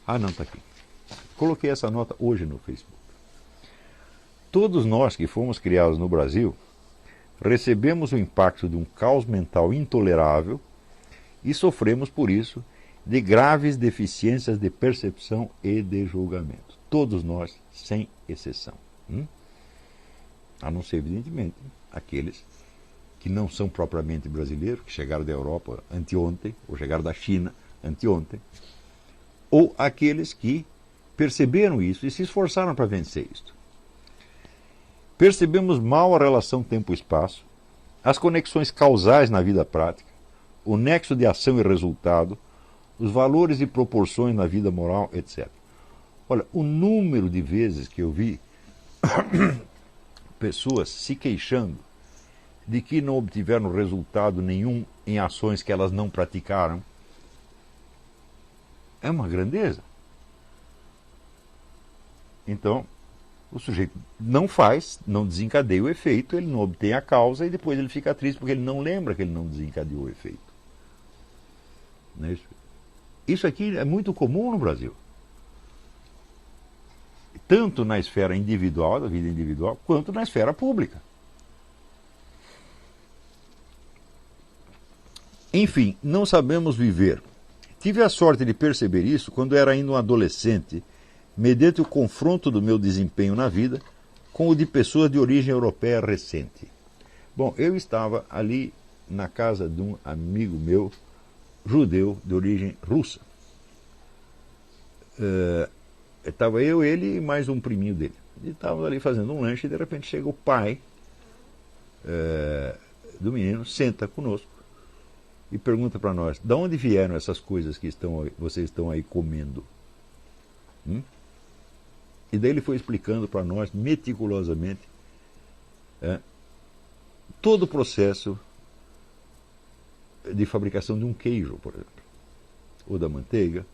Ah, não, está aqui. Coloquei essa nota hoje no Facebook. Todos nós que fomos criados no Brasil recebemos o impacto de um caos mental intolerável e sofremos por isso de graves deficiências de percepção e de julgamento. Todos nós, sem exceção. A não ser, evidentemente, aqueles que não são propriamente brasileiros, que chegaram da Europa anteontem, ou chegaram da China anteontem, ou aqueles que perceberam isso e se esforçaram para vencer isto. Percebemos mal a relação tempo-espaço, as conexões causais na vida prática, o nexo de ação e resultado, os valores e proporções na vida moral, etc. Olha, o número de vezes que eu vi pessoas se queixando de que não obtiveram resultado nenhum em ações que elas não praticaram é uma grandeza. Então, o sujeito não faz, não desencadeia o efeito, ele não obtém a causa e depois ele fica triste porque ele não lembra que ele não desencadeou o efeito. Não é isso? Isso aqui é muito comum no Brasil. Tanto na esfera individual, da vida individual, quanto na esfera pública. Enfim, não sabemos viver. Tive a sorte de perceber isso quando era ainda um adolescente, mediante o confronto do meu desempenho na vida com o de pessoas de origem europeia recente. Bom, eu estava ali na casa de um amigo meu, judeu de origem russa. Estava eu, ele e mais um priminho dele. E estávamos ali fazendo um lanche e de repente chega o pai do menino, senta conosco e pergunta para nós: de onde vieram essas coisas que vocês estão aí comendo? E daí ele foi explicando para nós meticulosamente todo o processo de fabricação de um queijo, por exemplo, ou da manteiga,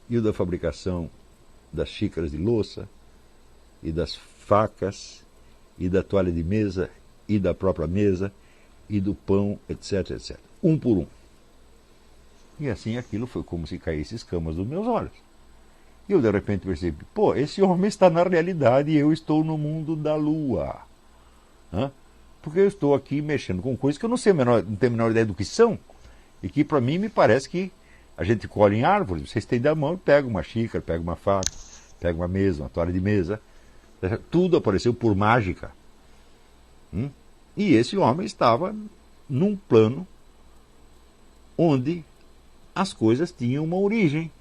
e o da fabricação das xícaras de louça, e das facas, e da toalha de mesa, e da própria mesa, e do pão, etc, etc. Um por um. E assim aquilo foi como se caísse escamas dos meus olhos. E eu de repente percebi, pô, esse homem está na realidade e eu estou no mundo da lua. Porque eu estou aqui mexendo com coisas que eu não tenho a menor ideia do que são, e que para mim me parece que a gente colhe em árvores, você estende a mão e pega uma xícara, pega uma faca, pega uma mesa, uma toalha de mesa, tudo apareceu por mágica. E esse homem estava num plano onde as coisas tinham uma origem,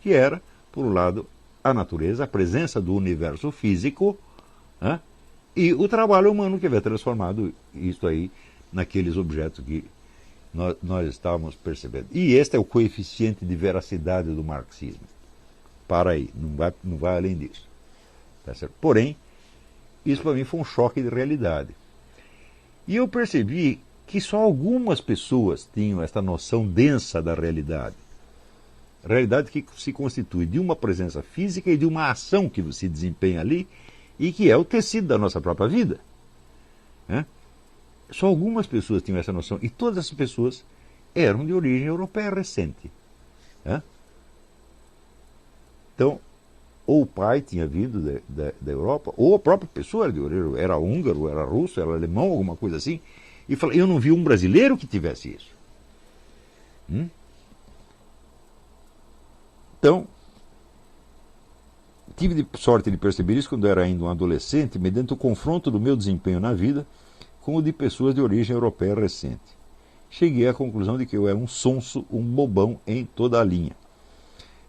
que era, por um lado, a natureza, a presença do universo físico, e o trabalho humano que havia transformado isso aí naqueles objetos que nós estávamos percebendo. E este é o coeficiente de veracidade do marxismo. Para aí, não vai além disso. Tá certo? Porém, isso para mim foi um choque de realidade. E eu percebi que só algumas pessoas tinham esta noção densa da realidade. A realidade que se constitui de uma presença física e de uma ação que se desempenha ali e que é o tecido da nossa própria vida. Só algumas pessoas tinham essa noção e todas essas pessoas eram de origem europeia recente. Então, ou o pai tinha vindo da Europa, ou a própria pessoa era de origem, era húngaro, era russo, era alemão, alguma coisa assim, e falei, eu não vi um brasileiro que tivesse isso. Então, tive sorte de perceber isso quando eu era ainda um adolescente, mediante o confronto do meu desempenho na vida com o de pessoas de origem europeia recente. Cheguei à conclusão de que eu era um sonso, um bobão em toda a linha.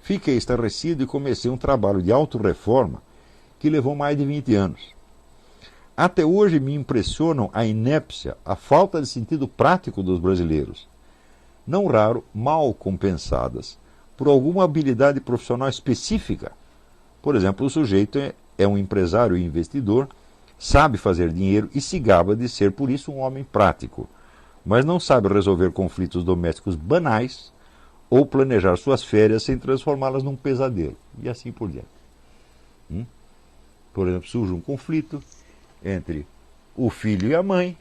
Fiquei estarrecido e comecei um trabalho de autorreforma que levou mais de 20 anos. Até hoje me impressionam a inépcia, a falta de sentido prático dos brasileiros, não raro mal compensadas por alguma habilidade profissional específica. Por exemplo, o sujeito é um empresário e investidor, sabe fazer dinheiro e se gaba de ser, por isso, um homem prático, mas não sabe resolver conflitos domésticos banais ou planejar suas férias sem transformá-las num pesadelo, e assim por diante. Por exemplo, surge um conflito entre o filho e a mãe,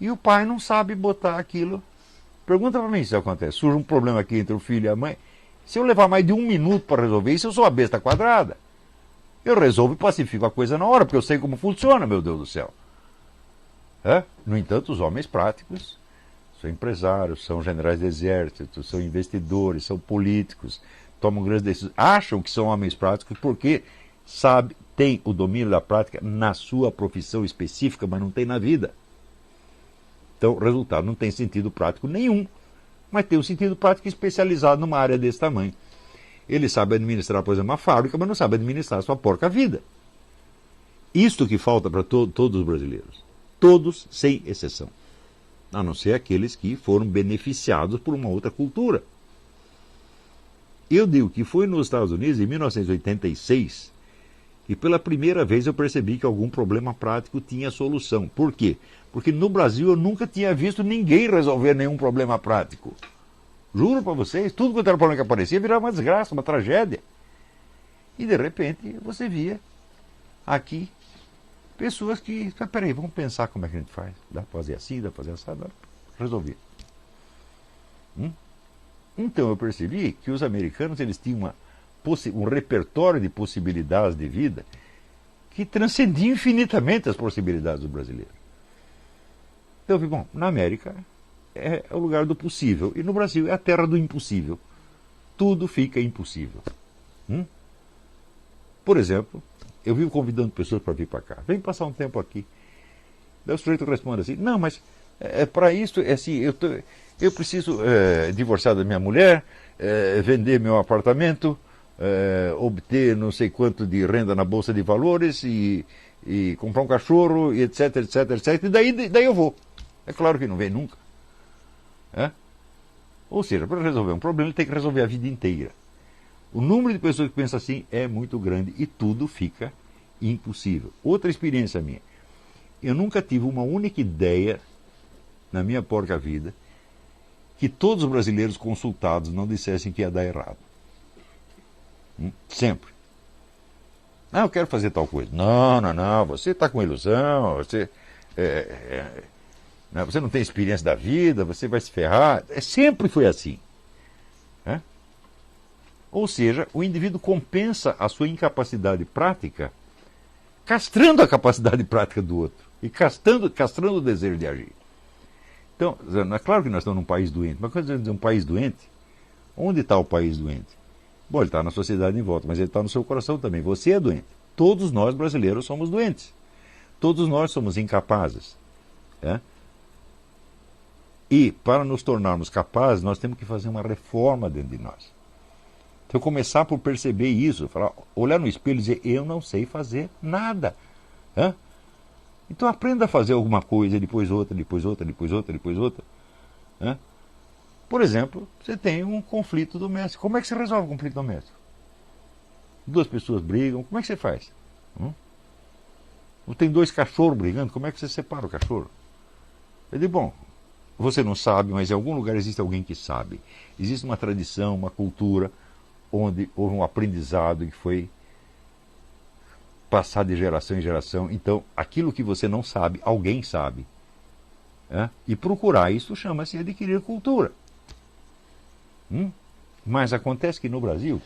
e o pai não sabe botar aquilo. Pergunta para mim se isso acontece. Surge um problema aqui entre o filho e a mãe, Se eu levar mais de 1 minuto para resolver isso, eu sou a besta quadrada. Eu resolvo e pacifico a coisa na hora, porque eu sei como funciona, meu Deus do céu. No entanto, os homens práticos são empresários, são generais de exército, são investidores, são políticos, tomam grandes decisões, acham que são homens práticos porque têm o domínio da prática na sua profissão específica, mas não tem na vida. Então, o resultado não tem sentido prático nenhum, mas tem um sentido prático especializado numa área desse tamanho. Ele sabe administrar, por exemplo, uma fábrica, mas não sabe administrar a sua porca vida. Isto que falta para todos os brasileiros. Todos, sem exceção. A não ser aqueles que foram beneficiados por uma outra cultura. Eu digo que foi nos Estados Unidos, em 1986, que pela primeira vez eu percebi que algum problema prático tinha solução. Por quê? Porque no Brasil eu nunca tinha visto ninguém resolver nenhum problema prático. Juro para vocês, tudo quanto era problema que aparecia virava uma desgraça, uma tragédia. E de repente você via aqui pessoas que, peraí, vamos pensar como é que a gente faz. Dá para fazer assim, dá para fazer assim, dá para resolver. Então eu percebi que os americanos eles tinham um repertório de possibilidades de vida que transcendia infinitamente as possibilidades do brasileiro. Então eu vi, bom, na América é o lugar do possível e no Brasil é a terra do impossível. Tudo fica impossível. Por exemplo, eu vivo convidando pessoas para vir para cá. Vem passar um tempo aqui. Daí o sujeito responde assim, não, mas para isso, assim, eu preciso divorciar da minha mulher, vender meu apartamento, obter não sei quanto de renda na Bolsa de Valores e comprar um cachorro, e etc, etc, etc. E daí eu vou. É claro que não vem nunca. Ou seja, para resolver um problema, ele tem que resolver a vida inteira. O número de pessoas que pensam assim é muito grande e tudo fica impossível. Outra experiência minha. Eu nunca tive uma única ideia na minha porca vida que todos os brasileiros consultados não dissessem que ia dar errado. Sempre. Ah, eu quero fazer tal coisa. Não, você está com ilusão, você não tem experiência da vida, você vai se ferrar. Sempre foi assim. Ou seja, o indivíduo compensa a sua incapacidade prática castrando a capacidade prática do outro e castrando o desejo de agir. Então, é claro que nós estamos num país doente, mas quando dizer um país doente, onde está o país doente? Bom, ele está na sociedade em volta, mas ele está no seu coração também. Você é doente. Todos nós brasileiros somos doentes. Todos nós somos incapazes. E para nos tornarmos capazes, nós temos que fazer uma reforma dentro de nós. Então, começar por perceber isso, olhar no espelho e dizer, eu não sei fazer nada. Então, aprenda a fazer alguma coisa, depois outra, depois outra, depois outra, depois outra. Por exemplo, você tem um conflito doméstico. Como é que você resolve um conflito doméstico? Duas pessoas brigam, como é que você faz? Ou tem dois cachorros brigando, como é que você separa o cachorro? Eu digo, bom, você não sabe, mas em algum lugar existe alguém que sabe. Existe uma tradição, uma cultura, onde houve um aprendizado que foi passado de geração em geração. Então, aquilo que você não sabe, alguém sabe. E procurar isso chama-se adquirir cultura. Mas acontece que no Brasil,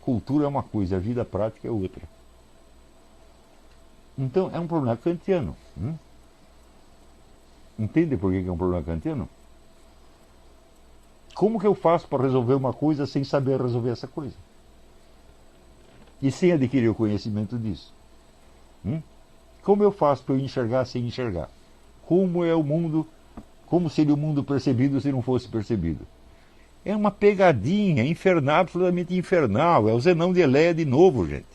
cultura é uma coisa, a vida prática é outra. Então, é um problema kantiano. Entende por que é um problema kantiano? Como que eu faço para resolver uma coisa sem saber resolver essa coisa? E sem adquirir o conhecimento disso? Como eu faço para eu enxergar sem enxergar? Como é o mundo, como seria o mundo percebido se não fosse percebido? É uma pegadinha infernal, absolutamente infernal. É o Zenão de Eleia de novo, gente.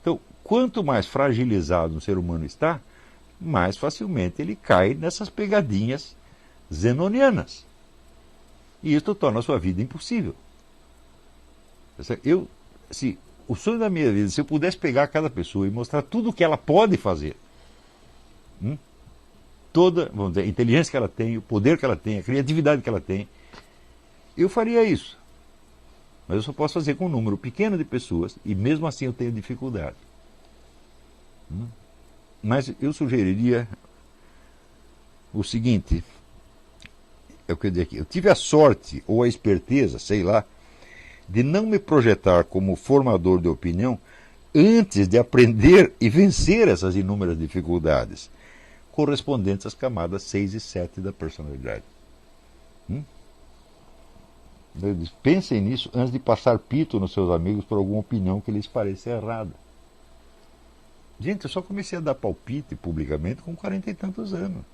Então, quanto mais fragilizado um ser humano está, mais facilmente ele cai nessas pegadinhas zenonianas. E isso torna a sua vida impossível. O sonho da minha vida, se eu pudesse pegar cada pessoa e mostrar tudo o que ela pode fazer, toda, vamos dizer, a inteligência que ela tem, o poder que ela tem, a criatividade que ela tem, eu faria isso. Mas eu só posso fazer com um número pequeno de pessoas e mesmo assim eu tenho dificuldade. Mas eu sugeriria o seguinte, eu tive a sorte ou a esperteza, sei lá, de não me projetar como formador de opinião antes de aprender e vencer essas inúmeras dificuldades correspondentes às camadas 6 e 7 da personalidade. Pensem nisso antes de passar pito nos seus amigos por alguma opinião que lhes pareça errada. Gente, eu só comecei a dar palpite publicamente com 40 e tantos anos.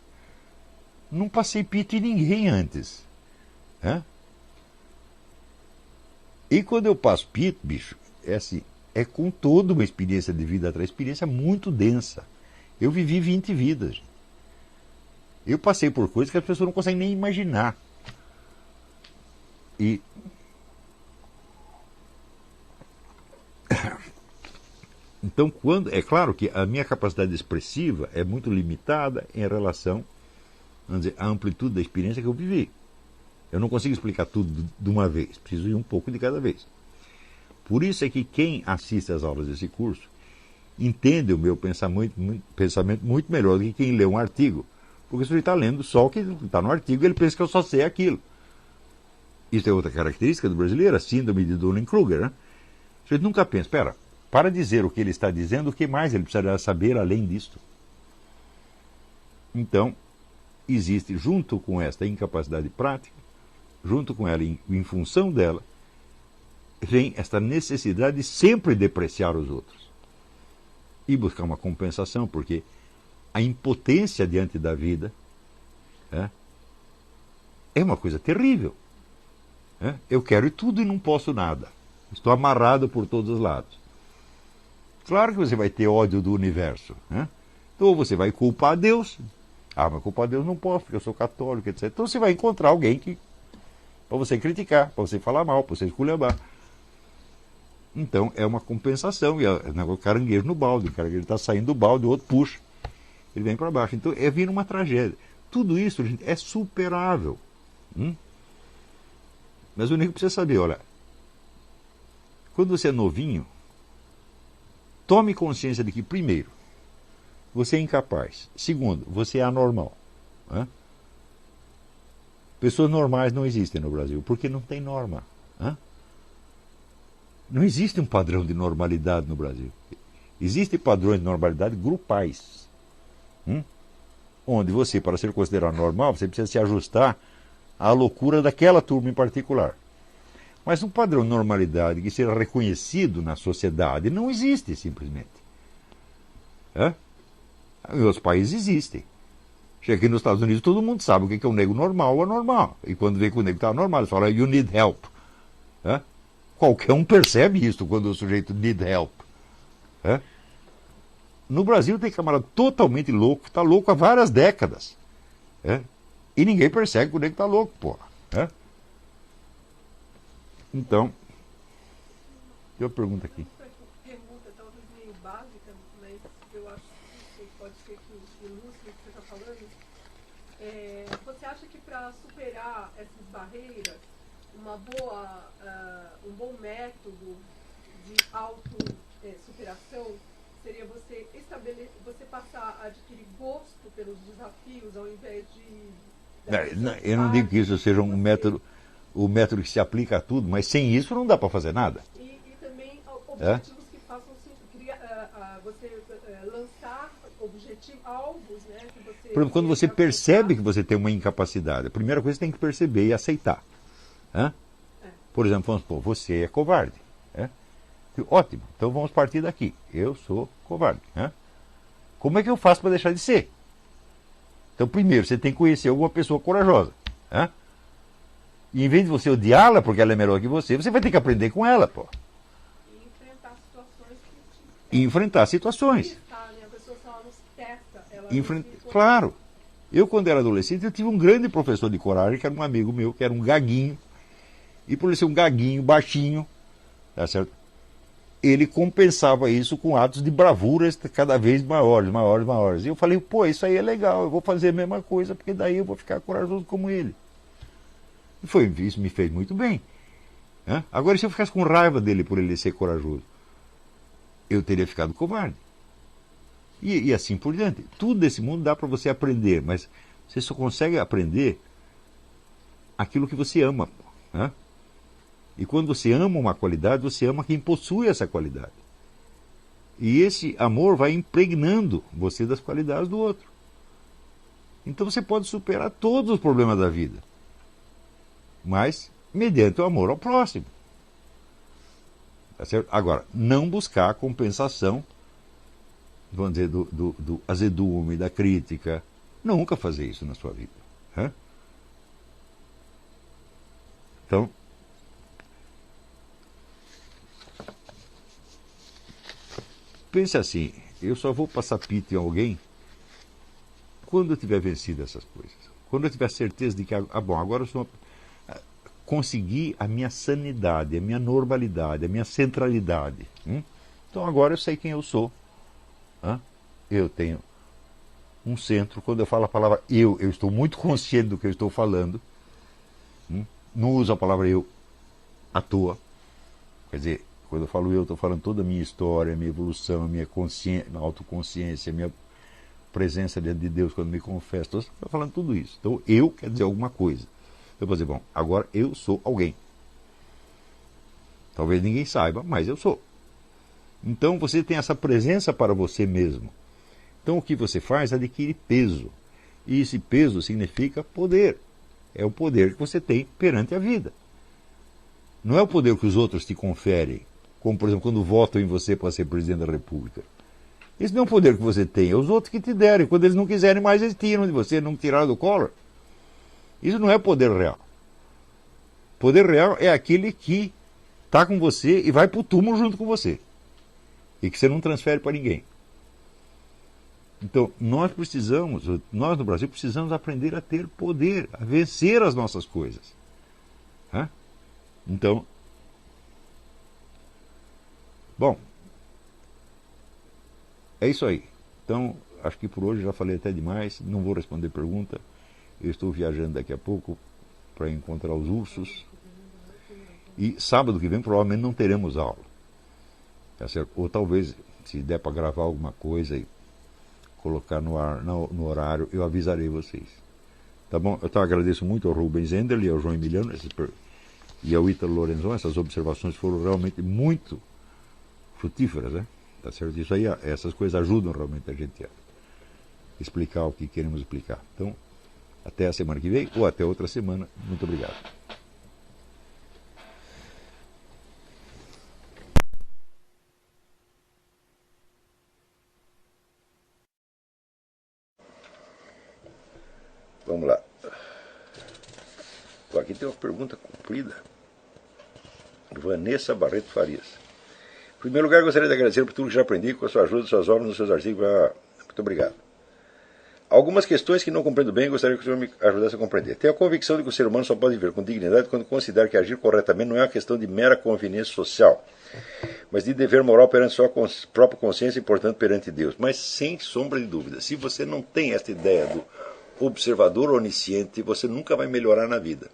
Não passei pito em ninguém antes. E quando eu passo pito, bicho, é assim, é com toda uma experiência de vida atrás, experiência muito densa. Eu vivi 20 vidas. Eu passei por coisas que as pessoas não conseguem nem imaginar. E então, é claro que a minha capacidade expressiva é muito limitada em relação, vamos dizer, à amplitude da experiência que eu vivi. Eu não consigo explicar tudo de uma vez, preciso ir um pouco de cada vez. Por isso é que quem assiste às aulas desse curso entende o meu pensamento muito melhor do que quem lê um artigo. Porque se ele está lendo só o que está no artigo, ele pensa que eu só sei aquilo. Isso é outra característica do brasileiro, a síndrome de Dunning-Kruger. Né? A gente nunca pensa, para dizer o que ele está dizendo, o que mais ele precisaria saber além disto? Então, existe, junto com esta incapacidade prática, junto com ela, em função dela, vem esta necessidade de sempre depreciar os outros. E buscar uma compensação, porque a impotência diante da vida é uma coisa terrível. Eu quero tudo e não posso nada. Estou amarrado por todos os lados. Claro que você vai ter ódio do universo. Então, ou você vai culpar Deus. Mas culpar Deus não posso, porque eu sou católico, etc. Então você vai encontrar alguém para você criticar, para você falar mal, para você esculhambar. Então é uma compensação. E é um negócio caranguejo no balde. O caranguejo está saindo do balde, o outro puxa. Ele vem para baixo. Então vir uma tragédia. Tudo isso, gente, é superável. Mas o único que precisa saber, olha, quando você é novinho, tome consciência de que, primeiro, você é incapaz. Segundo, você é anormal. Pessoas normais não existem no Brasil, porque não tem norma. Não existe um padrão de normalidade no Brasil. Existem padrões de normalidade grupais. Onde você, para ser considerado normal, você precisa se ajustar à loucura daquela turma em particular. Mas um padrão de normalidade que seja reconhecido na sociedade não existe, simplesmente. Em outros países existem. Chega aqui nos Estados Unidos, todo mundo sabe o que é um negro normal ou anormal. E quando vê que o negro está normal, eles falam, you need help. Qualquer um percebe isso quando o sujeito need help. No Brasil tem camarada totalmente louco, está louco há várias décadas. E ninguém percebe que o negro está louco, porra. Então, tem uma pergunta aqui. Pergunta talvez meio básica, mas eu acho que pode ser que ilustre o que você está falando. Você acha que para superar essas barreiras, um bom método de autossuperação seria você passar a adquirir gosto pelos desafios ao invés de... Eu não digo que isso seja um método, o método que se aplica a tudo, mas sem isso não dá para fazer nada. E também objetivos que façam você lançar objetivos, alvos, né? Que você, por exemplo, quando você percebe que você tem uma incapacidade, a primeira coisa que você tem que perceber e aceitar. Por exemplo, vamos supor, você é covarde. Ótimo, então vamos partir daqui. Eu sou covarde. Como é que eu faço para deixar de ser? Então, primeiro, você tem que conhecer alguma pessoa corajosa. E em vez de você odiá-la porque ela é melhor que você vai ter que aprender com ela, pô. E enfrentar situações E enfrentar situações. A pessoa só nos testa. Claro. Eu, quando era adolescente, eu tive um grande professor de coragem, que era um amigo meu, que era um gaguinho. E por ele ser um gaguinho, baixinho, tá certo? Ele compensava isso com atos de bravura cada vez maiores. E eu falei, isso aí é legal, eu vou fazer a mesma coisa, porque daí eu vou ficar corajoso como ele. E isso me fez muito bem. Agora, se eu ficasse com raiva dele por ele ser corajoso, eu teria ficado covarde. E assim por diante. Tudo desse mundo dá para você aprender, mas você só consegue aprender aquilo que você ama. E quando você ama uma qualidade, você ama quem possui essa qualidade. E esse amor vai impregnando você das qualidades do outro. Então você pode superar todos os problemas da vida, mas mediante o amor ao próximo. Tá certo? Agora, não buscar a compensação, vamos dizer, do azedume, da crítica. Nunca fazer isso na sua vida. Né? Então, pense assim, eu só vou passar pito em alguém quando eu tiver vencido essas coisas. Quando eu tiver certeza de que, agora eu consegui a minha sanidade, a minha normalidade, a minha centralidade. Então agora eu sei quem eu sou. Eu tenho um centro. Quando eu falo a palavra eu estou muito consciente do que eu estou falando. Não uso a palavra eu à toa. Quer dizer, quando eu falo eu, estou falando toda a minha história, a minha evolução, a minha autoconsciência, a minha presença diante de Deus quando me confesso. Estou falando tudo isso. Então eu quer dizer alguma coisa. Eu vou dizer, bom, agora eu sou alguém. Talvez ninguém saiba, mas eu sou. Então você tem essa presença para você mesmo. Então o que você faz é adquirir peso. E esse peso significa poder. É o poder que você tem perante a vida. Não é o poder que os outros te conferem, como por exemplo quando votam em você para ser presidente da República. Esse não é o poder que você tem, é os outros que te derem. Quando eles não quiserem mais, eles tiram de você, não tiraram do Collor. Isso não é poder real. Poder real é aquele que está com você e vai para o túmulo junto com você. E que você não transfere para ninguém. Então, nós no Brasil, precisamos aprender a ter poder, a vencer as nossas coisas. Então, bom, é isso aí. Então, acho que por hoje já falei até demais, não vou responder pergunta. Eu estou viajando daqui a pouco para encontrar os ursos. E sábado que vem provavelmente não teremos aula. Tá certo? Ou talvez, se der para gravar alguma coisa e colocar no ar, no horário, eu avisarei vocês. Tá bom? Eu agradeço muito ao Rubens Enderle e ao João Emiliano e ao Ítalo Lorenzon. Essas observações foram realmente muito frutíferas, né? Tá certo? Isso aí, essas coisas ajudam realmente a gente a explicar o que queremos explicar. Então, até a semana que vem ou até outra semana. Muito obrigado. Vamos lá. Aqui tem uma pergunta comprida. Vanessa Barreto Farias. Em primeiro lugar, gostaria de agradecer por tudo que já aprendi com a sua ajuda, suas obras, nos seus artigos. Muito obrigado. Algumas questões que não compreendo bem, gostaria que o senhor me ajudasse a compreender. Tenho a convicção de que o ser humano só pode viver com dignidade quando considera que agir corretamente não é uma questão de mera conveniência social, mas de dever moral perante sua própria consciência e, portanto, perante Deus. Mas, sem sombra de dúvida, se você não tem esta ideia do observador onisciente, você nunca vai melhorar na vida.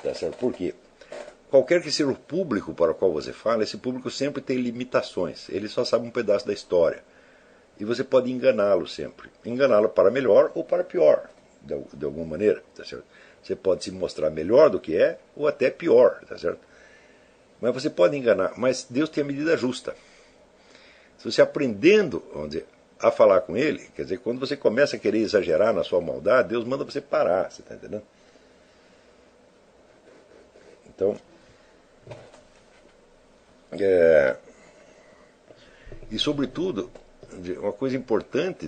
Tá certo? Por quê? Qualquer que seja o público para o qual você fala, esse público sempre tem limitações. Ele só sabe um pedaço da história. E você pode enganá-lo sempre. Enganá-lo para melhor ou para pior, de alguma maneira. Tá certo? Você pode se mostrar melhor do que é ou até pior. Tá certo? Mas você pode enganar. Mas Deus tem a medida justa. Se você aprendendo, vamos dizer, a falar com Ele, quer dizer, quando você começa a querer exagerar na sua maldade, Deus manda você parar. Você está entendendo? Então, e sobretudo, uma coisa importante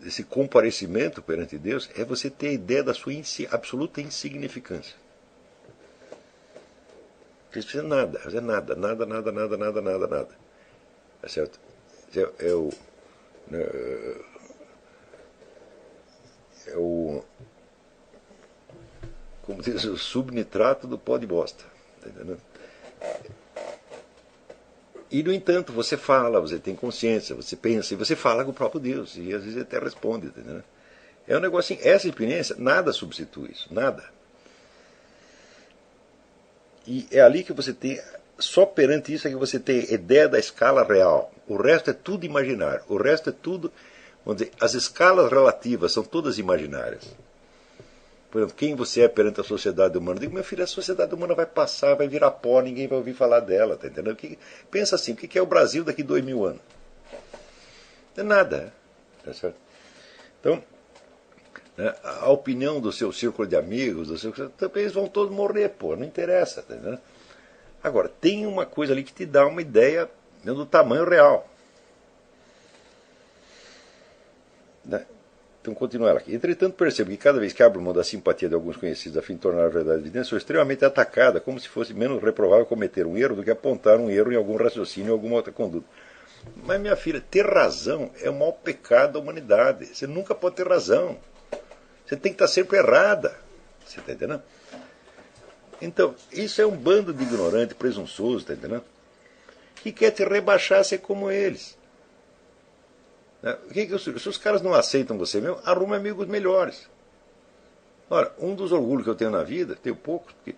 desse comparecimento perante Deus é você ter a ideia da sua absoluta insignificância. Você não precisa nada, fazer nada. Tá certo? Como diz, o subnitrato do pó de bosta. Tá entendendo? E, no entanto, você fala, você tem consciência, você pensa, e você fala com o próprio Deus, e às vezes ele até responde. Tá entendendo? É um negócio assim, essa experiência, nada substitui isso, nada. E é ali que você tem, só perante isso é que você tem ideia da escala real. O resto é tudo imaginário, o resto é tudo, vamos dizer, as escalas relativas são todas imaginárias. Por exemplo, quem você é perante a sociedade humana? Eu digo, meu filho, a sociedade humana vai passar, vai virar pó, ninguém vai ouvir falar dela, tá entendendo? Pensa assim, o que é o Brasil daqui 2000 anos? Não é nada, tá certo? Então, né, a opinião do seu círculo de amigos, também eles vão todos morrer, pô, não interessa, tá entendendo? Agora, tem uma coisa ali que te dá uma ideia do tamanho real. Né? Então, continua ela aqui. Entretanto, percebo que cada vez que abro mão da simpatia de alguns conhecidos a fim de tornar a verdade evidente, sou extremamente atacada, como se fosse menos reprovável cometer um erro do que apontar um erro em algum raciocínio ou alguma outra conduta. Mas, minha filha, ter razão é o maior pecado da humanidade. Você nunca pode ter razão. Você tem que estar sempre errada. Você está entendendo? Então, isso é um bando de ignorantes, presunçosos, está entendendo? Que quer te rebaixar a ser como eles. Se os caras não aceitam você mesmo, arruma amigos melhores. Ora, um dos orgulhos que eu tenho na vida, tenho poucos, porque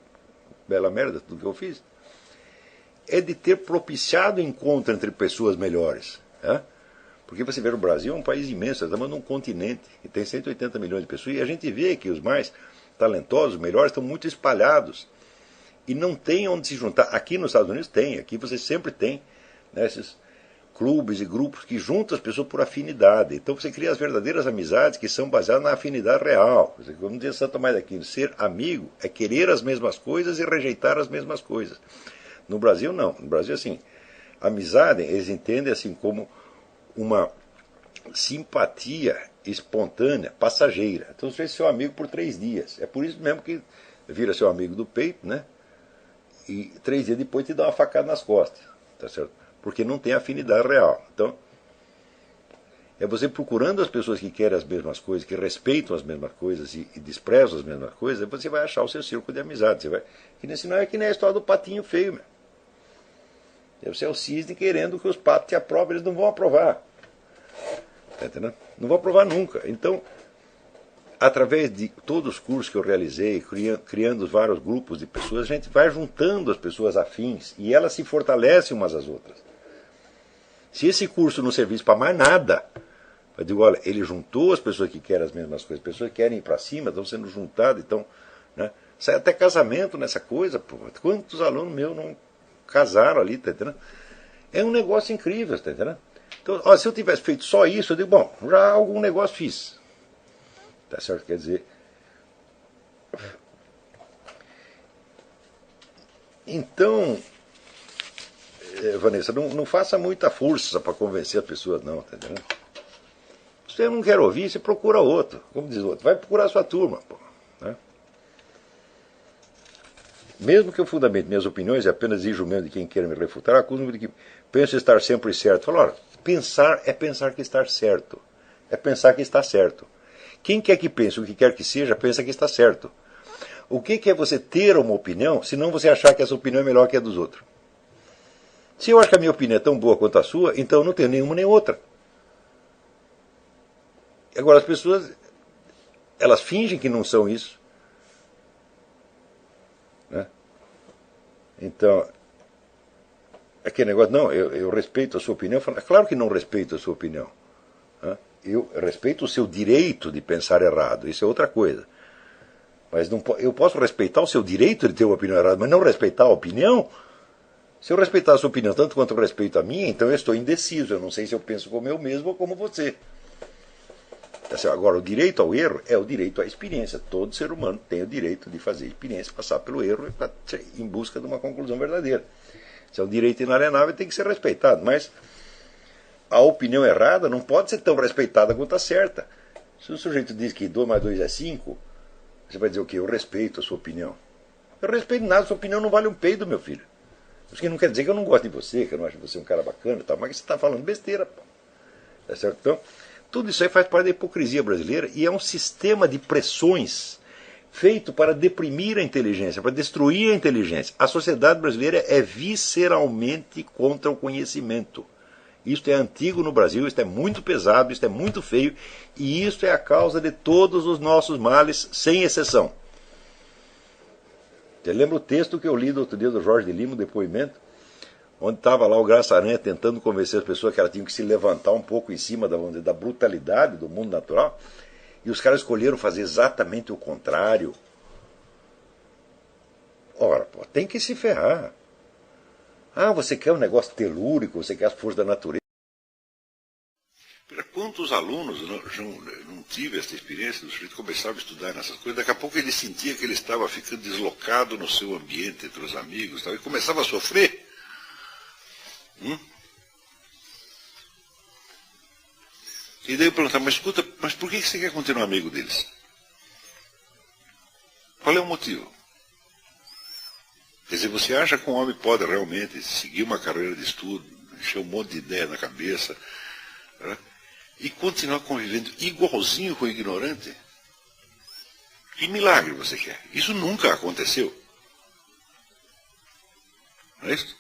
bela merda tudo que eu fiz, é de ter propiciado encontro entre pessoas melhores. Né? Porque você vê, o Brasil é um país imenso, estamos num continente, que tem 180 milhões de pessoas, e a gente vê que os mais talentosos, melhores, estão muito espalhados. E não tem onde se juntar. Aqui nos Estados Unidos tem, aqui você sempre tem, né, esses clubes e grupos que juntam as pessoas por afinidade. Então você cria as verdadeiras amizades que são baseadas na afinidade real. Como diz Santo Tomás de Aquino, ser amigo é querer as mesmas coisas e rejeitar as mesmas coisas. No Brasil não. No Brasil, assim, amizade eles entendem assim como uma simpatia espontânea, passageira. Então você é seu amigo por 3 dias. É por isso mesmo que vira seu amigo do peito, né? E 3 dias depois te dá uma facada nas costas, tá certo? Porque não tem afinidade real. Então, é você procurando as pessoas que querem as mesmas coisas, que respeitam as mesmas coisas e desprezam as mesmas coisas, você vai achar o seu círculo de amizade. Você vai... Senão é que nem a história do patinho feio, meu. Você é o cisne querendo que os patos te aprovem, eles não vão aprovar. Tá entendendo? Não vão aprovar nunca. Então, através de todos os cursos que eu realizei, criando vários grupos de pessoas, a gente vai juntando as pessoas afins e elas se fortalecem umas às outras. Se esse curso não servisse para mais nada, eu digo, olha, ele juntou as pessoas que querem as mesmas coisas, as pessoas que querem ir para cima, estão sendo juntadas, então, né, sai até casamento nessa coisa, pô. Quantos alunos meus não casaram ali, tá entendendo? É um negócio incrível, tá entendendo? Então, olha, se eu tivesse feito só isso, eu digo, bom, já algum negócio fiz. Tá certo? Quer dizer, então, Vanessa, não faça muita força para convencer as pessoas, não, tá entendendo? Se você não quer ouvir, você procura outro. Como diz o outro, vai procurar a sua turma, pô, né? Mesmo que eu fundamente minhas opiniões e apenas exijo mesmo de quem queira me refutar, acuso-me de que penso estar sempre certo. Falo, olha, pensar é pensar que está certo. É pensar que está certo. Quem quer que pense o que quer que seja, pensa que está certo. O que é você ter uma opinião, se não você achar que essa opinião é melhor que a dos outros? Se eu acho que a minha opinião é tão boa quanto a sua, então eu não tenho nenhuma nem outra. Agora, as pessoas, elas fingem que não são isso. Né? Então, aquele negócio, não, eu respeito a sua opinião. É claro que não respeito a sua opinião. Né? Eu respeito o seu direito de pensar errado, isso é outra coisa. Mas não, eu posso respeitar o seu direito de ter uma opinião errada, mas não respeitar a opinião? Se eu respeitar a sua opinião tanto quanto eu respeito a minha, então eu estou indeciso. Eu não sei se eu penso como eu mesmo ou como você. Agora, o direito ao erro é o direito à experiência. Todo ser humano tem o direito de fazer experiência, passar pelo erro em busca de uma conclusão verdadeira. Se é um direito inalienável, tem que ser respeitado. Mas a opinião errada não pode ser tão respeitada quanto a certa. Se o sujeito diz que 2 mais 2 é 5, você vai dizer o quê? Eu respeito a sua opinião. Eu respeito nada, sua opinião não vale um peido, meu filho. Isso que não quer dizer que eu não gosto de você, que eu não acho você um cara bacana e tal, mas você está falando besteira, pô. Tá certo? Então, tudo isso aí faz parte da hipocrisia brasileira e é um sistema de pressões feito para deprimir a inteligência, para destruir a inteligência. A sociedade brasileira é visceralmente contra o conhecimento. Isto é antigo no Brasil, isto é muito pesado, isto é muito feio, e isto é a causa de todos os nossos males, sem exceção. Você lembra o texto que eu li do outro dia do Jorge de Lima, o depoimento, onde estava lá o Graça Aranha tentando convencer as pessoas que elas tinham que se levantar um pouco em cima da brutalidade do mundo natural, E os caras escolheram fazer exatamente o contrário. Ora, pô, tem que se ferrar. Ah, você quer um negócio telúrico, você quer as forças da natureza. Quantos alunos não tive essa experiência, o sujeito começava a estudar nessas coisas, daqui a pouco ele sentia que ele estava ficando deslocado no seu ambiente, entre os amigos, e começava a sofrer. E daí eu perguntava, mas escuta, mas por que você quer continuar amigo deles? Qual é o motivo? Quer dizer, você acha que um homem pode realmente seguir uma carreira de estudo, encher um monte de ideia na cabeça, né, e continuar convivendo igualzinho com o ignorante? Que milagre você quer? Isso nunca aconteceu. Não é isso?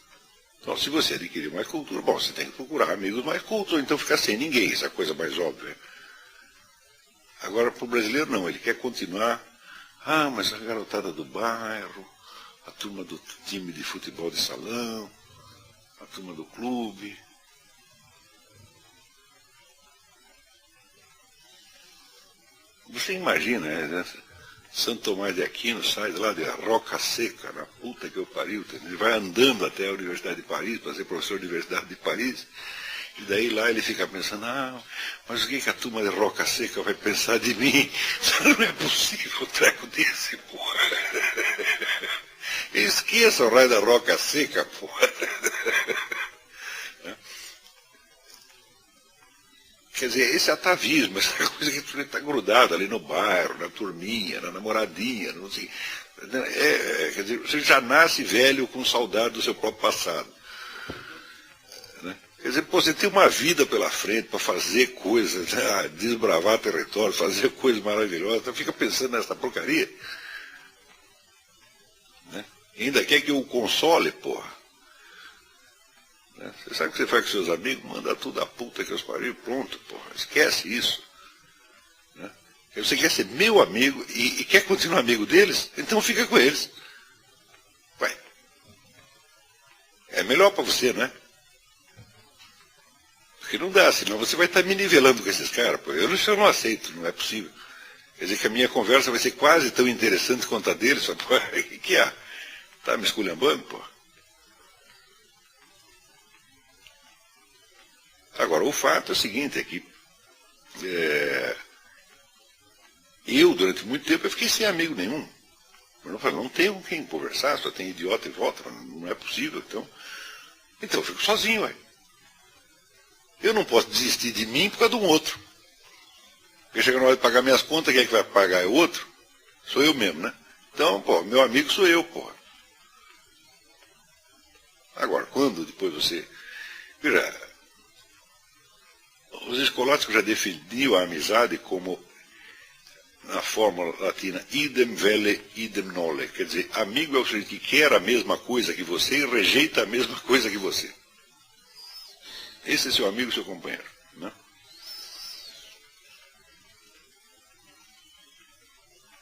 Então, se você adquirir mais cultura, bom, você tem que procurar amigos mais cultos, ou então ficar sem ninguém, essa é a coisa mais óbvia. Agora, para o brasileiro, não, ele quer continuar. Ah, mas a garotada do bairro, a turma do time de futebol de salão, a turma do clube. Você imagina, né? Santo Tomás de Aquino sai lá de Roca Seca, na puta que eu pariu, ele vai andando até a Universidade de Paris, para ser professor da Universidade de Paris, e daí lá ele fica pensando, ah, mas o que a turma de Roca Seca vai pensar de mim? Não é possível um treco desse, porra. Esqueça o raio da Roca Seca, porra. Quer dizer, esse atavismo, essa coisa que está grudada ali no bairro, na turminha, na namoradinha, não sei. Quer dizer, você já nasce velho com saudade do seu próprio passado. Né? Quer dizer, pô, você tem uma vida pela frente para fazer coisas, né? Desbravar território, fazer coisas maravilhosas, então fica pensando nessa porcaria. Né? E ainda quer que eu o console, porra. Você sabe o que você faz com seus amigos? Manda tudo a puta que os pariu, pronto, porra. Esquece isso. Né? Você quer ser meu amigo e quer continuar amigo deles? Então fica com eles. Vai. É melhor para você, né? Porque não dá, senão você vai estar me nivelando com esses caras. Pô. Eu não aceito, não é possível. Quer dizer que a minha conversa vai ser quase tão interessante quanto a deles. O que é? Tá me esculhambando, pô? Agora, o fato é o seguinte, é que eu, durante muito tempo, eu fiquei sem amigo nenhum. Eu não tenho com quem conversar, só tem idiota em volta, não é possível. Então eu fico sozinho, ué. Eu não posso desistir de mim por causa de um outro. Porque chega na hora de pagar minhas contas, quem é que vai pagar? É o outro? Sou eu mesmo, né? Então, pô, meu amigo sou eu, pô. Agora, quando depois você... Veja, os escolásticos já definiam a amizade como, na fórmula latina, idem velle, idem nole. Quer dizer, amigo é o sujeito que quer a mesma coisa que você e rejeita a mesma coisa que você. Esse é seu amigo, seu companheiro. Né?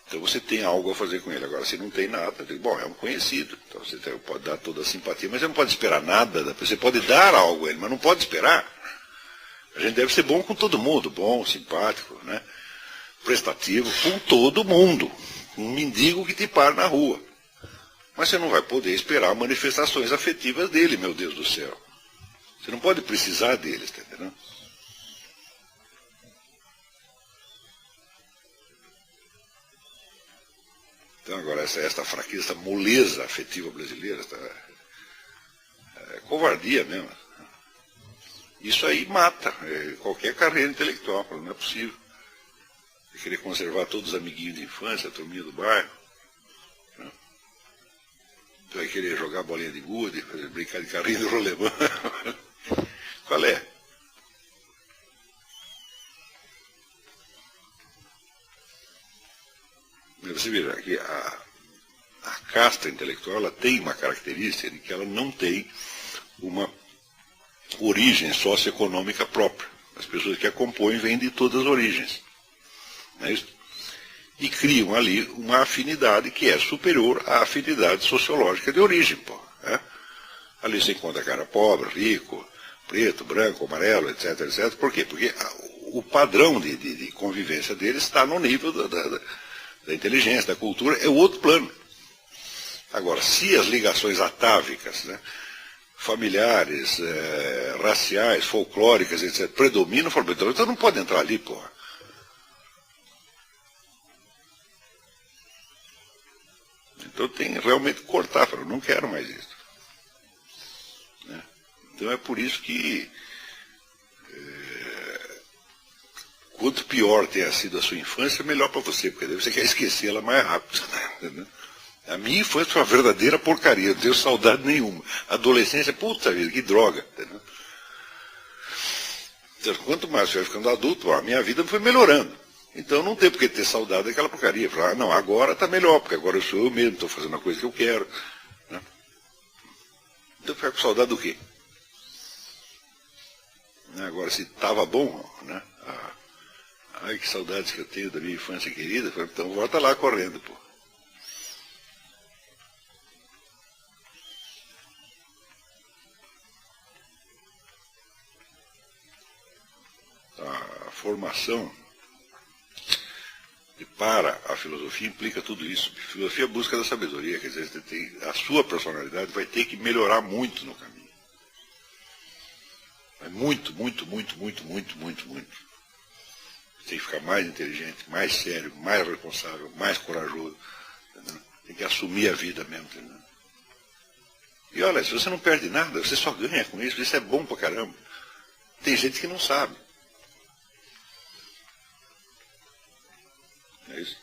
Então você tem algo a fazer com ele. Agora, se não tem nada, bom, é um conhecido. Então você pode dar toda a simpatia, mas você não pode esperar nada. Você pode dar algo a ele, mas não pode esperar. A gente deve ser bom com todo mundo, bom, simpático, né? Prestativo com todo mundo. Um mendigo que te para na rua. Mas você não vai poder esperar manifestações afetivas dele, meu Deus do céu. Você não pode precisar deles, tá entendendo? Então agora esta fraqueza, essa moleza afetiva brasileira, é covardia mesmo. Isso aí mata qualquer carreira intelectual, não é possível. Você querer conservar todos os amiguinhos de infância, a turminha do bairro. Né? Você vai querer jogar bolinha de gude, fazer brincar de carrinho de rolemã. Qual é? Você veja que a casta intelectual ela tem uma característica de que ela não tem uma origem socioeconômica própria. As pessoas que a compõem vêm de todas as origens. Não é isso? E criam ali uma afinidade que é superior à afinidade sociológica de origem. Pô, né? Ali se encontra cara pobre, rico, preto, branco, amarelo, etc, etc. Por quê? Porque o padrão de convivência deles está no nível da inteligência, da cultura, é outro plano. Agora, se as ligações atávicas, né, familiares, raciais, folclóricas, etc., predominam, então não pode entrar ali, porra. Então tem realmente que cortar, eu não quero mais isso. Né? Então é por isso que quanto pior tenha sido a sua infância, melhor para você, porque daí você quer esquecê-la mais rápido. Né? A minha infância foi uma verdadeira porcaria, eu não tenho saudade nenhuma. Adolescência, puta vida, que droga. Entendeu? Então, quanto mais eu ia ficando adulto, a minha vida foi melhorando. Então não tem por que ter saudade daquela porcaria. Falar, não, agora está melhor, porque agora eu sou eu mesmo, estou fazendo a coisa que eu quero. Né? Então ficar com saudade do quê? Agora, se estava bom, né? Ai, que saudades que eu tenho da minha infância querida, então volta lá correndo, pô. A formação para a filosofia implica tudo isso. A filosofia é a busca da sabedoria, quer dizer, a sua personalidade vai ter que melhorar muito no caminho. Muito, muito, muito, muito, muito, muito, muito. Você tem que ficar mais inteligente, mais sério, mais responsável, mais corajoso. Entendeu? Tem que assumir a vida mesmo. Entendeu? E olha, se você não perde nada, você só ganha com isso. Isso é bom pra caramba. Tem gente que não sabe. É isso.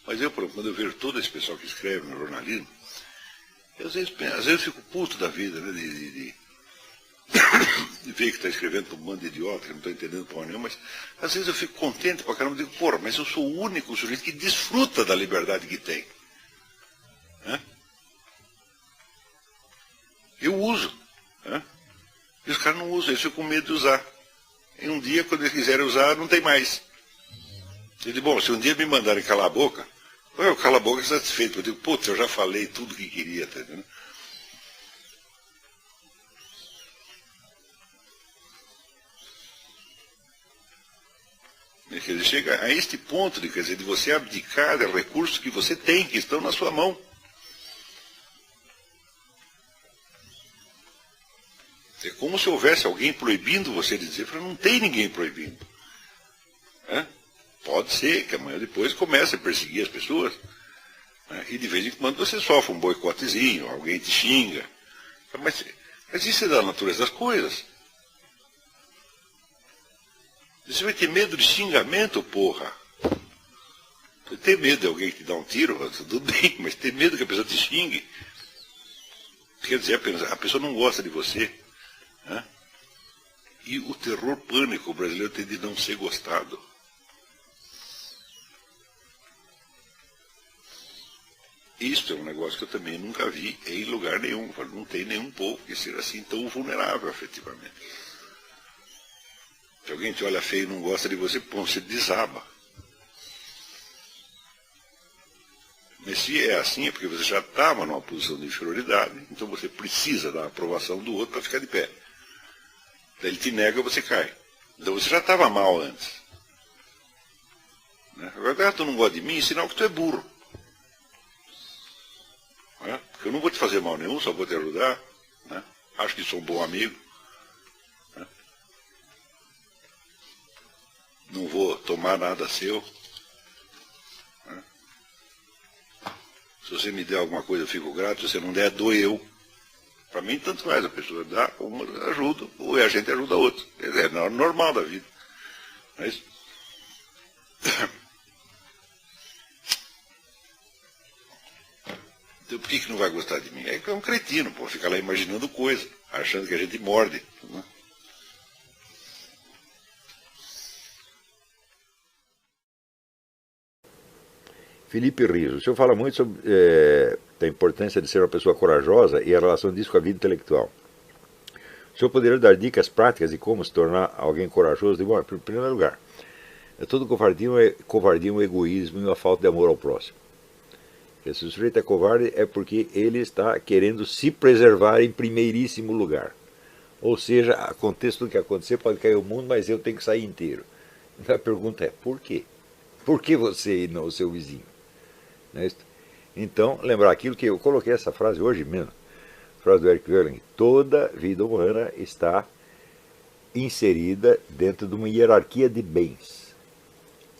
Mas eu, quando eu vejo todo esse pessoal que escreve no jornalismo, às vezes eu fico puto da vida, né, de ver que está escrevendo para um bando de idiota, que não estou entendendo porra nenhuma, mas às vezes eu fico contente pra caramba, digo, porra, mas eu sou o único sujeito que desfruta da liberdade que tem. Né? Eu uso. Né? E os caras não usam, eles ficam com medo de usar. E um dia, quando eles quiserem usar, não tem mais. Eu digo, bom, se um dia me mandarem calar a boca, eu calo a boca satisfeito. Eu digo, putz, eu já falei tudo que queria, tá entendendo? Quer dizer, chega a este ponto de, quer dizer, de você abdicar de recursos que você tem, que estão na sua mão. É como se houvesse alguém proibindo você de dizer, não tem ninguém proibindo. É? Pode ser que amanhã depois comece a perseguir as pessoas. Né? E de vez em quando você sofre um boicotezinho, alguém te xinga. Mas isso é da natureza das coisas. Você vai ter medo de xingamento, porra. Você tem medo de alguém que te dá um tiro, tudo bem, mas tem medo que a pessoa te xingue. Quer dizer, a pessoa não gosta de você. Né? E o terror pânico brasileiro tem de não ser gostado. Isto é um negócio que eu também nunca vi em lugar nenhum. Não tem nenhum povo que seja assim tão vulnerável, efetivamente. Se alguém te olha feio e não gosta de você, pô, você desaba. Mas se é assim, é porque você já estava numa posição de inferioridade, então você precisa da aprovação do outro para ficar de pé. Daí ele te nega, você cai. Então você já estava mal antes. Né? Agora, tu não gosta de mim, é sinal que tu é burro. Né? Porque eu não vou te fazer mal nenhum, só vou te ajudar. Né? Acho que sou um bom amigo. Né? Não vou tomar nada seu. Né? Se você me der alguma coisa, eu fico grato. Se você não der, dou eu. Para mim, tanto faz. A pessoa dá, uma ajuda, ou a gente ajuda a outro. É normal da vida. Mas... Então, por que não vai gostar de mim? É que é um cretino, pô, fica lá imaginando coisa, achando que a gente morde. Né? Felipe Rizzo, o senhor fala muito sobre a importância de ser uma pessoa corajosa e a relação disso com a vida intelectual. O senhor poderia dar dicas práticas de como se tornar alguém corajoso? Bom, em primeiro lugar, todo covardia é um egoísmo e uma falta de amor ao próximo. Porque se o sujeito é covarde é porque ele está querendo se preservar em primeiríssimo lugar. Ou seja, aconteça tudo que acontecer, pode cair o mundo, mas eu tenho que sair inteiro. Então a pergunta é, por quê? Por que você e não o seu vizinho? Não é isso? Então, lembrar aquilo que eu coloquei essa frase hoje mesmo, a frase do Eric Wehling, toda vida humana está inserida dentro de uma hierarquia de bens.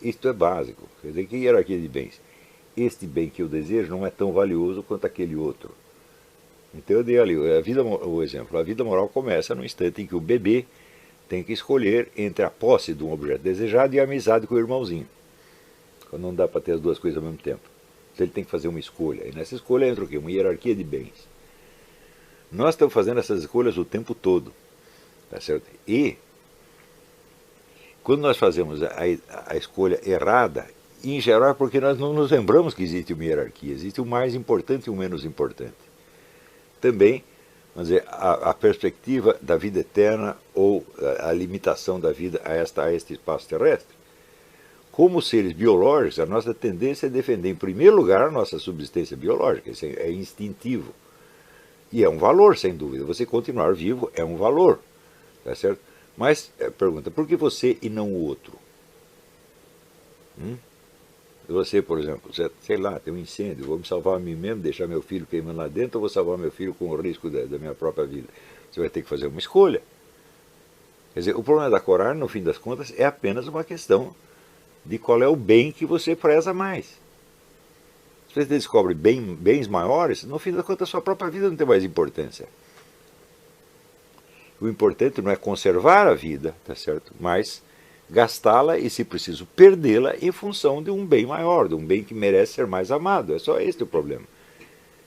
Isto é básico. Quer dizer, que hierarquia de bens? Este bem que eu desejo não é tão valioso quanto aquele outro. Então eu dei ali o exemplo. A vida moral começa no instante em que o bebê tem que escolher entre a posse de um objeto desejado e a amizade com o irmãozinho. Quando não dá para ter as duas coisas ao mesmo tempo. Então ele tem que fazer uma escolha. E nessa escolha entra o quê? Uma hierarquia de bens. Nós estamos fazendo essas escolhas o tempo todo. Tá certo? E quando nós fazemos a escolha errada, em geral é porque nós não nos lembramos que existe uma hierarquia. Existe o mais importante e o menos importante. Também, vamos dizer, a perspectiva da vida eterna ou a limitação da vida a este espaço terrestre. Como seres biológicos, a nossa tendência é defender, em primeiro lugar, a nossa subsistência biológica. Isso é instintivo. E é um valor, sem dúvida. Você continuar vivo é um valor. Tá certo? Mas, pergunta, por que você e não o outro? Você, por exemplo, sei lá, tem um incêndio, vou me salvar a mim mesmo, deixar meu filho queimando lá dentro, ou vou salvar meu filho com o risco da minha própria vida? Você vai ter que fazer uma escolha. Quer dizer, o problema da coragem, no fim das contas, é apenas uma questão de qual é o bem que você preza mais. Se você descobre bens maiores, no fim das contas, a sua própria vida não tem mais importância. O importante não é conservar a vida, tá certo? Mas gastá-la e, se preciso, perdê-la em função de um bem maior, de um bem que merece ser mais amado. É só este o problema.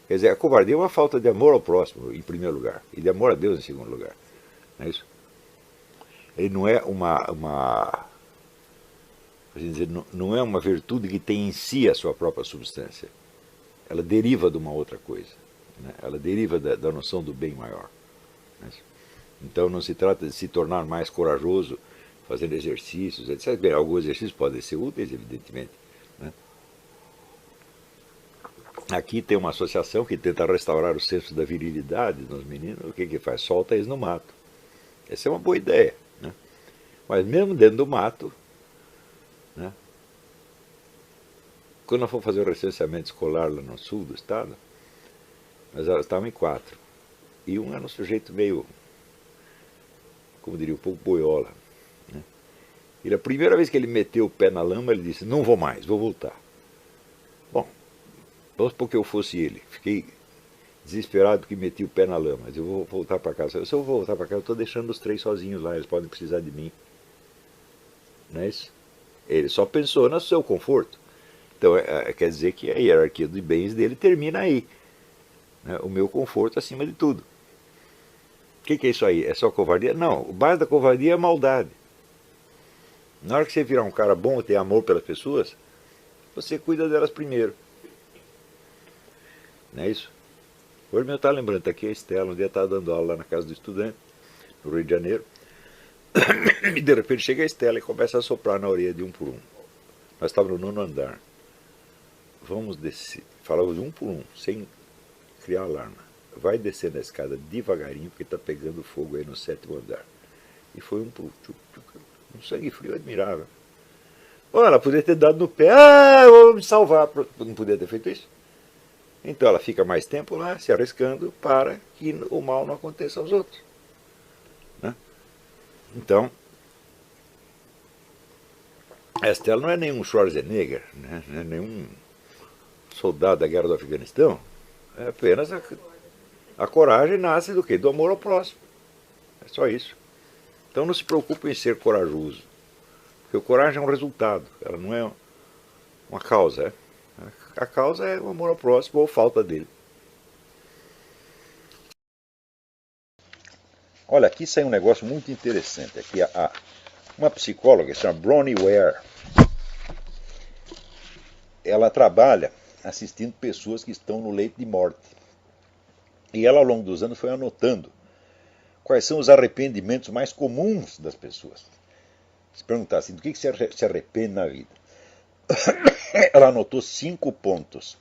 Quer dizer, a covardia é uma falta de amor ao próximo, em primeiro lugar, e de amor a Deus, em segundo lugar. Não é isso? Ele não é não é uma virtude que tem em si a sua própria substância. Ela deriva de uma outra coisa. Né? Ela deriva da noção do bem maior. Não é isso? Então não se trata de se tornar mais corajoso fazendo exercícios, etc. Bem, alguns exercícios podem ser úteis, evidentemente. Né? Aqui tem uma associação que tenta restaurar o senso da virilidade nos meninos. O que faz? Solta eles no mato. Essa é uma boa ideia. Né? Mas mesmo dentro do mato, né? Quando nós fomos fazer o recenseamento escolar lá no sul do estado, nós estávamos em 4. E um era um sujeito meio, como diria, um pouco boiola. Né? E a primeira vez que ele meteu o pé na lama, ele disse, não vou mais, vou voltar. Bom, vamos supor que eu fosse ele. Fiquei desesperado porque meti o pé na lama. Mas eu vou voltar para casa. Se eu vou voltar para casa, eu estou deixando os 3 sozinhos lá, eles podem precisar de mim. Não é isso? Ele só pensou no seu conforto. Então, quer dizer que a hierarquia dos bens dele termina aí. Né? O meu conforto acima de tudo. O que é isso aí? É só covardia? Não, o base da covardia é a maldade. Na hora que você virar um cara bom e ter amor pelas pessoas, você cuida delas primeiro. Não é isso? Hoje eu estava lembrando, está aqui a Estela, um dia estava dando aula lá na casa do estudante, no Rio de Janeiro, e de repente chega a Estela e começa a soprar na orelha de um por um. Nós estávamos no 9º andar. Vamos descer, falamos de um por um, sem criar alarme. Vai descendo a escada devagarinho, porque está pegando fogo aí no 7º andar. E foi um sangue frio admirável. Olha, ela podia ter dado no pé, eu vou me salvar. Não podia ter feito isso. Então ela fica mais tempo lá, se arriscando, para que o mal não aconteça aos outros. Né? Então, a Estela não é nenhum Schwarzenegger, né? Não é nenhum soldado da guerra do Afeganistão. É apenas a coragem nasce do quê? Do amor ao próximo. É só isso. Então não se preocupe em ser corajoso. Porque a coragem é um resultado, ela não é uma causa. A causa é o amor ao próximo ou falta dele. Olha, aqui sai um negócio muito interessante. Aqui uma psicóloga que se chama Bronnie Ware. Ela trabalha assistindo pessoas que estão no leito de morte. E ela, ao longo dos anos, foi anotando quais são os arrependimentos mais comuns das pessoas. Se perguntar assim, do que se arrepende na vida? Ela anotou 5 pontos.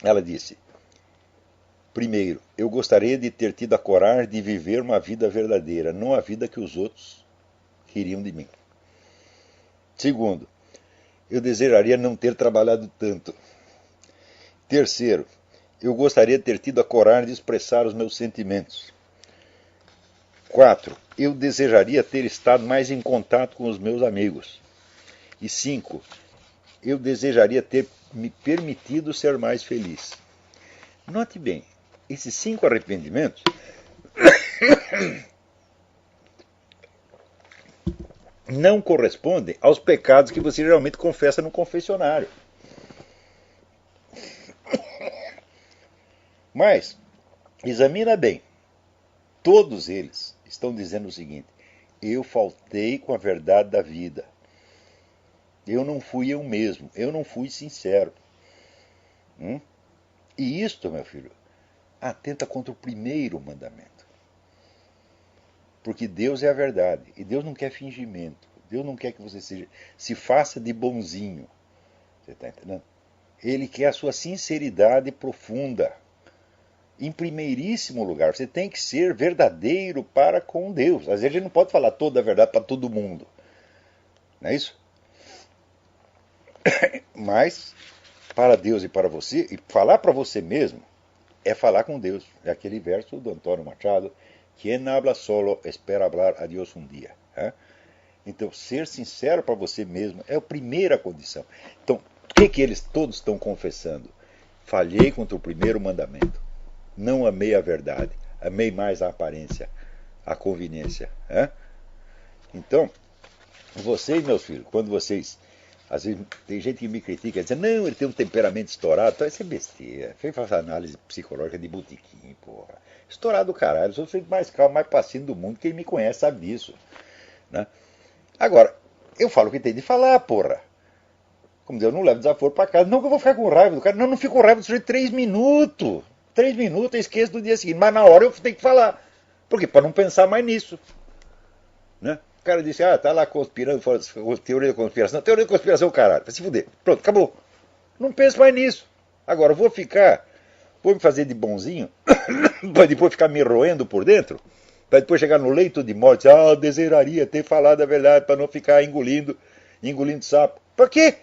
Ela disse, Primeiro, eu gostaria de ter tido a coragem de viver uma vida verdadeira, não a vida que os outros queriam de mim. Segundo, eu desejaria não ter trabalhado tanto. Terceiro, eu gostaria de ter tido a coragem de expressar os meus sentimentos. 4. Eu desejaria ter estado mais em contato com os meus amigos. E 5. Eu desejaria ter me permitido ser mais feliz. Note bem, esses 5 arrependimentos não correspondem aos pecados que você geralmente confessa no confessionário. Mas, examina bem, todos eles estão dizendo o seguinte: eu faltei com a verdade da vida. Eu não fui eu mesmo, eu não fui sincero. E isto, meu filho, atenta contra o primeiro mandamento. Porque Deus é a verdade, e Deus não quer fingimento. Deus não quer que você se faça de bonzinho. Você está entendendo? Ele quer a sua sinceridade profunda. Em primeiríssimo lugar, você tem que ser verdadeiro para com Deus. Às vezes a gente não pode falar toda a verdade para todo mundo. Não é isso? Mas, para Deus e para você, e falar para você mesmo, é falar com Deus. É aquele verso do Antônio Machado: quien habla solo espera hablar a Dios un día. Então, ser sincero para você mesmo é a primeira condição. Então, o que eles todos estão confessando? Falhei contra o primeiro mandamento. Não amei a verdade. Amei mais a aparência, a conveniência. Então, vocês, meus filhos, quando vocês... Às vezes tem gente que me critica, dizendo, não, ele tem um temperamento estourado. Então, isso é besteira. Vem fazer análise psicológica de botequim, porra. Estourado do caralho. Eu sou o sujeito mais calmo, mais passivo do mundo. Quem me conhece sabe disso. Né? Agora, eu falo o que tem de falar, porra. Como diz, eu não levo desaforo pra casa. Não que eu vou ficar com raiva do cara. Não fico com raiva do sujeito 3 minutos. 3 minutos eu esqueço do dia seguinte. Mas na hora eu tenho que falar. Por quê? Para não pensar mais nisso. Né? O cara disse, tá lá conspirando, teoria da conspiração. Teoria da conspiração, caralho. Vai se fuder. Pronto, acabou. Não penso mais nisso. Agora, vou me fazer de bonzinho, para depois ficar me roendo por dentro, para depois chegar no leito de morte, eu desejaria ter falado a verdade, para não ficar engolindo sapo. Por quê?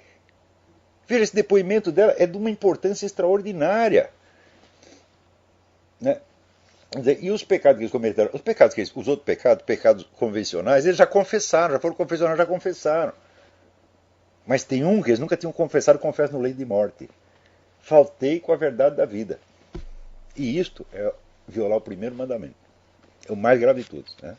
Veja, esse depoimento dela é de uma importância extraordinária. Né? E os pecados que eles cometeram, os outros pecados convencionais, eles já confessaram, já foram confessionários, já confessaram. Mas tem um que eles nunca tinham confessado, confessam no leito de morte. Faltei com a verdade da vida. E isto é violar o primeiro mandamento. É o mais grave de todos. Né?